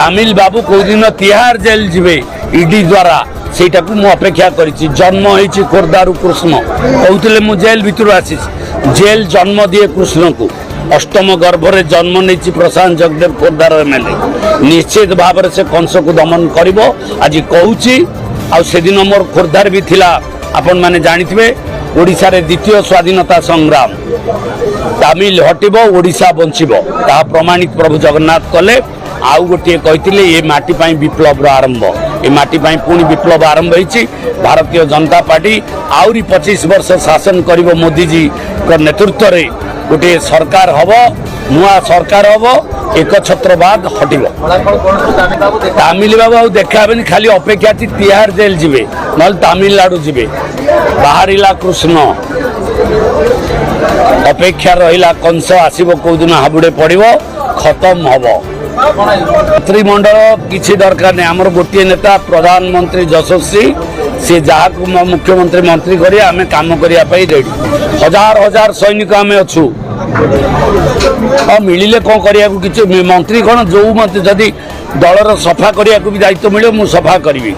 तामिल बाबू कौ दिन तिहार जेल जीवे ईडी द्वारा सेटा को मु अपेक्षा करिछि। जन्म होइछि खोर्धारु कृष्ण कहउतले मु जेल भितर आसी जेल जन्म दिए कृष्ण को अष्टम गर्भरे जन्म नहीं प्रशांत जगदेव खोर्धार एमएलए निश्चित भाव से कंस को दमन करिवो आज कहूछि। आ सेदिन मोर खोर्धार भी थिला आपण माने जानिथिबे ओडिशा रे द्वितीय स्वाधीनता संग्राम तामिल हटिबो ओडिशा बंचिबो ता प्रमाणित प्रभु जगन्नाथ कले। आउ गोटे कहते ये माटी पाई विप्लव आरंभ ये माटी पाई पुणी विप्लव आरंभ होती। भारतीय जनता पार्टी आउरी 25 वर्ष शासन करिवो मोदी जी को नेतृत्व रे गोटे सरकार हब नुआ सरकार हब एक छत्रवाद हटिबो। तामिल बाबू देखा खाली अपेक्षा थी तिहार जेल जीवे नल तमिलनाडु जीवे बाहरिला कृष्ण अपेक्षा रहिला कंस आसीबो कौ दिन हाबुड़े पड़िबो खत्म हबो। मंत्रिमंडल किसी दरकार नहीं आमर गोटे नेता प्रधानमंत्री यशस्वी सी जहाँ को मुख्यमंत्री मंत्री करें आम कम करने रेडी हजार हजार सैनिक आम अच्छू मिले कौन करिया किसी मंत्री कौन जो जदि दलर सफा करने भी दायित्व मिले मुझे सफा करी।